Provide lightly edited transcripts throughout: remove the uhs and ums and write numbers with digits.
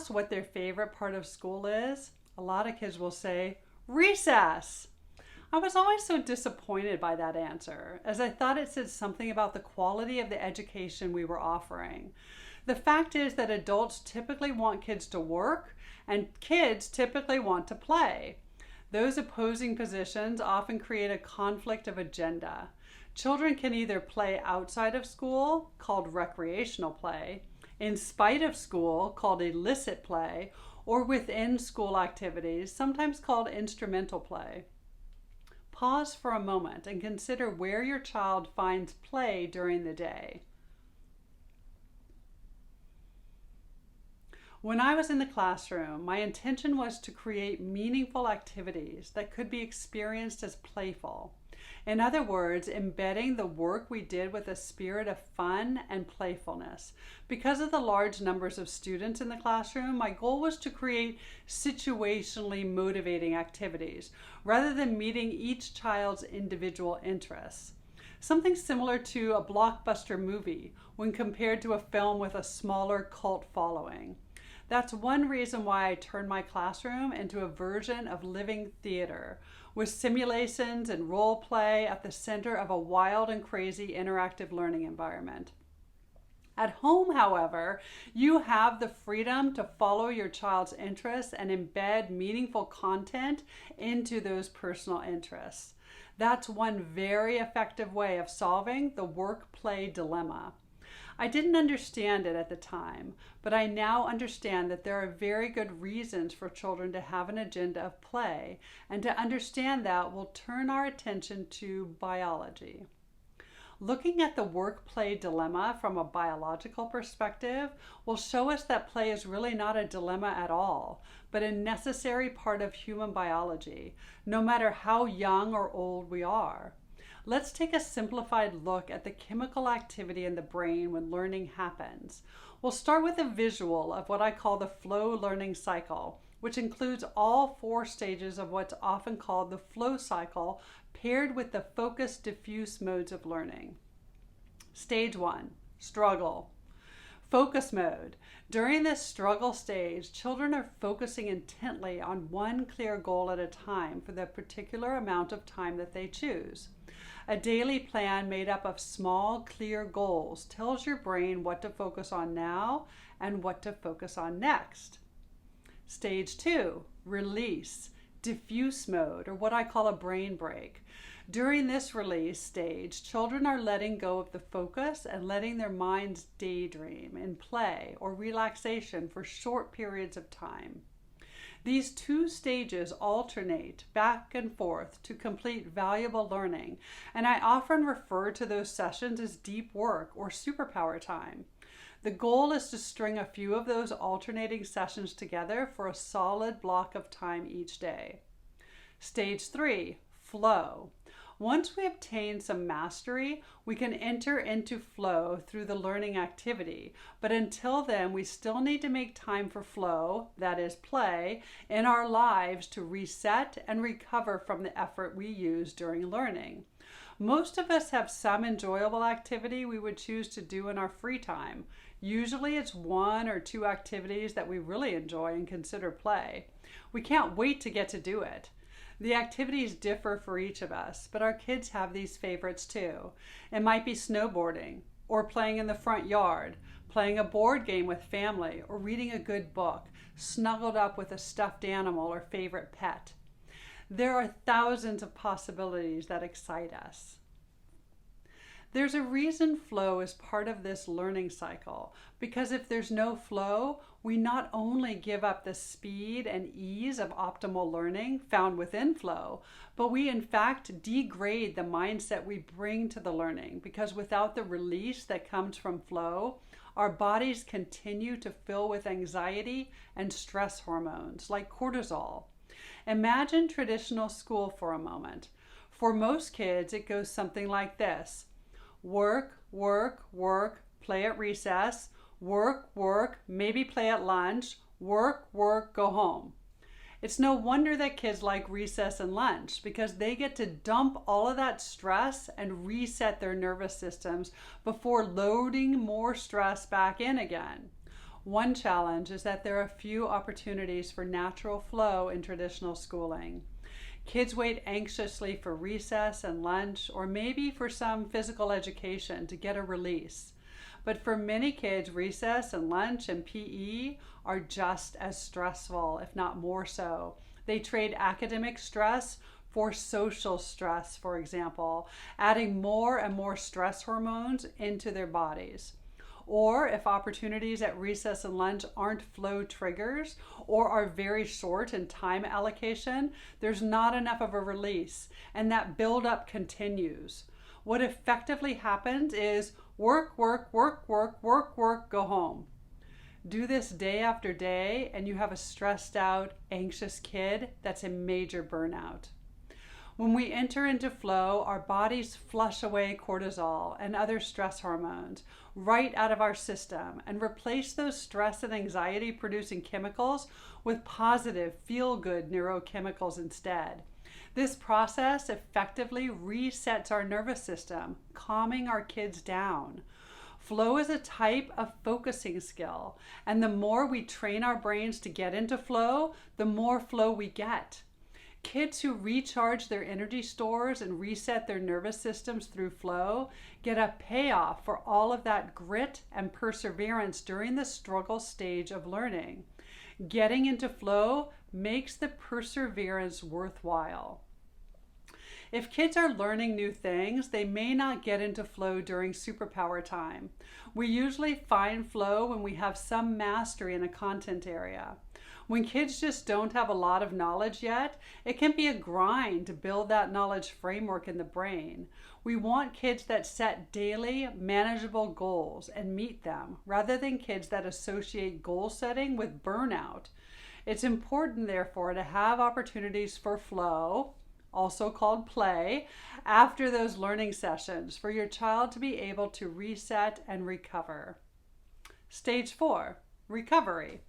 asked what their favorite part of school is, a lot of kids will say, recess. I was always so disappointed by that answer, as I thought it said something about the quality of the education we were offering. The fact is that adults typically want kids to work, and kids typically want to play. Those opposing positions often create a conflict of agenda. Children can either play outside of school, called recreational play, in spite of school, called illicit play, or within school activities, sometimes called instrumental play. Pause for a moment and consider where your child finds play during the day. When I was in the classroom, my intention was to create meaningful activities that could be experienced as playful. In other words, embedding the work we did with a spirit of fun and playfulness. Because of the large numbers of students in the classroom, my goal was to create situationally motivating activities rather than meeting each child's individual interests. Something similar to a blockbuster movie when compared to a film with a smaller cult following. That's one reason why I turned my classroom into a version of living theater, with simulations and role play at the center of a wild and crazy interactive learning environment. At home, however, you have the freedom to follow your child's interests and embed meaningful content into those personal interests. That's one very effective way of solving the work-play dilemma. I didn't understand it at the time, but I now understand that there are very good reasons for children to have an agenda of play, and to understand that will turn our attention to biology. Looking at the work-play dilemma from a biological perspective will show us that play is really not a dilemma at all, but a necessary part of human biology, no matter how young or old we are. Let's take a simplified look at the chemical activity in the brain when learning happens. We'll start with a visual of what I call the flow learning cycle, which includes all 4 stages of what's often called the flow cycle, paired with the focused diffuse modes of learning. Stage 1, struggle. Focus mode. During this struggle stage, children are focusing intently on one clear goal at a time for the particular amount of time that they choose. A daily plan made up of small, clear goals tells your brain what to focus on now and what to focus on next. Stage 2, release, diffuse mode, or what I call a brain break. During this release stage, children are letting go of the focus and letting their minds daydream in play or relaxation for short periods of time. These 2 stages alternate back and forth to complete valuable learning, and I often refer to those sessions as deep work or superpower time. The goal is to string a few of those alternating sessions together for a solid block of time each day. Stage 3, flow. Once we obtain some mastery, we can enter into flow through the learning activity. But until then, we still need to make time for flow, that is play, in our lives to reset and recover from the effort we use during learning. Most of us have some enjoyable activity we would choose to do in our free time. Usually it's 1 or 2 activities that we really enjoy and consider play. We can't wait to get to do it. The activities differ for each of us, but our kids have these favorites too. It might be snowboarding, or playing in the front yard, playing a board game with family, or reading a good book, snuggled up with a stuffed animal or favorite pet. There are thousands of possibilities that excite us. There's a reason flow is part of this learning cycle, because if there's no flow, we not only give up the speed and ease of optimal learning found within flow, but we in fact degrade the mindset we bring to the learning, because without the release that comes from flow, our bodies continue to fill with anxiety and stress hormones like cortisol. Imagine traditional school for a moment. For most kids, it goes something like this. Work, work, work, play at recess, work, work, maybe play at lunch, work, work, go home. It's no wonder that kids like recess and lunch, because they get to dump all of that stress and reset their nervous systems before loading more stress back in again. One challenge is that there are few opportunities for natural flow in traditional schooling. Kids wait anxiously for recess and lunch, or maybe for some physical education to get a release. But for many kids, recess and lunch and PE are just as stressful, if not more so. They trade academic stress for social stress, for example, adding more and more stress hormones into their bodies. Or if opportunities at recess and lunch aren't flow triggers or are very short in time allocation, there's not enough of a release, and that buildup continues. What effectively happens is work, work, work, work, work, work, go home. Do this day after day, and you have a stressed out, anxious kid that's in major burnout. When we enter into flow, our bodies flush away cortisol and other stress hormones right out of our system and replace those stress and anxiety producing chemicals with positive, feel-good neurochemicals instead. This process effectively resets our nervous system, calming our kids down. Flow is a type of focusing skill, and the more we train our brains to get into flow, the more flow we get. Kids who recharge their energy stores and reset their nervous systems through flow get a payoff for all of that grit and perseverance during the struggle stage of learning. Getting into flow makes the perseverance worthwhile. If kids are learning new things, they may not get into flow during superpower time. We usually find flow when we have some mastery in a content area. When kids just don't have a lot of knowledge yet, it can be a grind to build that knowledge framework in the brain. We want kids that set daily, manageable goals and meet them, rather than kids that associate goal setting with burnout. It's important, therefore, to have opportunities for flow, also called play, after those learning sessions for your child to be able to reset and recover. Stage 4, recovery.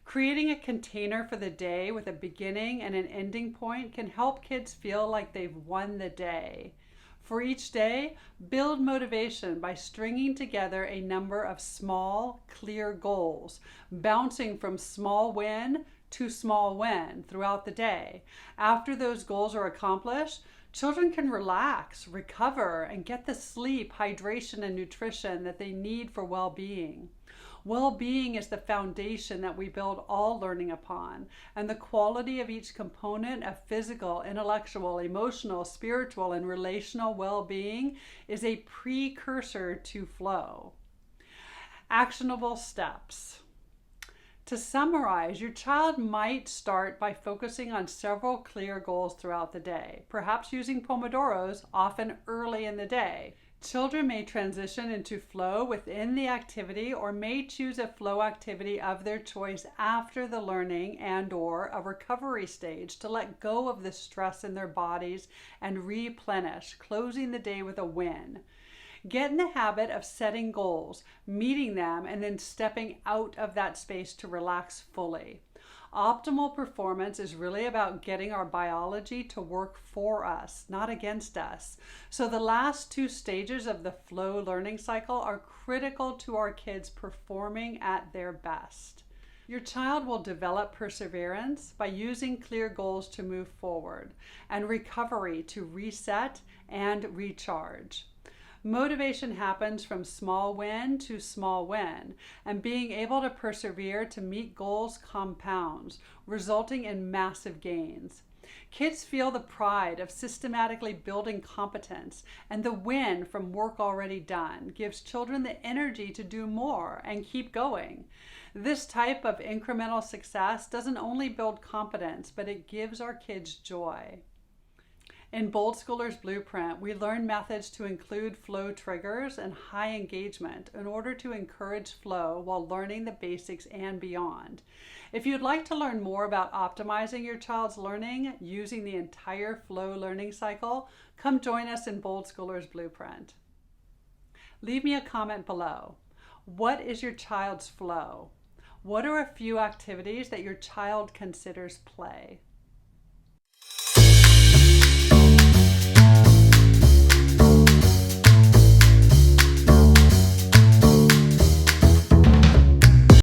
Creating a container for the day with a beginning and an ending point can help kids feel like they've won the day. For each day, build motivation by stringing together a number of small, clear goals, bouncing from small win to small win throughout the day. After those goals are accomplished, children can relax, recover, and get the sleep, hydration, and nutrition that they need for well-being. Well-being is the foundation that we build all learning upon, and the quality of each component of physical, intellectual, emotional, spiritual, and relational well-being is a precursor to flow. Actionable steps. To summarize, your child might start by focusing on several clear goals throughout the day, perhaps using Pomodoros, often early in the day. Children may transition into flow within the activity or may choose a flow activity of their choice after the learning and/or a recovery stage to let go of the stress in their bodies and replenish, closing the day with a win. Get in the habit of setting goals, meeting them, and then stepping out of that space to relax fully. Optimal performance is really about getting our biology to work for us, not against us. So the last 2 stages of the flow learning cycle are critical to our kids performing at their best. Your child will develop perseverance by using clear goals to move forward, and recovery to reset and recharge. Motivation happens from small win to small win, and being able to persevere to meet goals compounds, resulting in massive gains. Kids feel the pride of systematically building competence, and the win from work already done gives children the energy to do more and keep going. This type of incremental success doesn't only build competence, but it gives our kids joy. In Bold Schoolers Blueprint, we learn methods to include flow triggers and high engagement in order to encourage flow while learning the basics and beyond. If you'd like to learn more about optimizing your child's learning using the entire flow learning cycle, come join us in Bold Schoolers Blueprint. Leave me a comment below. What is your child's flow? What are a few activities that your child considers play?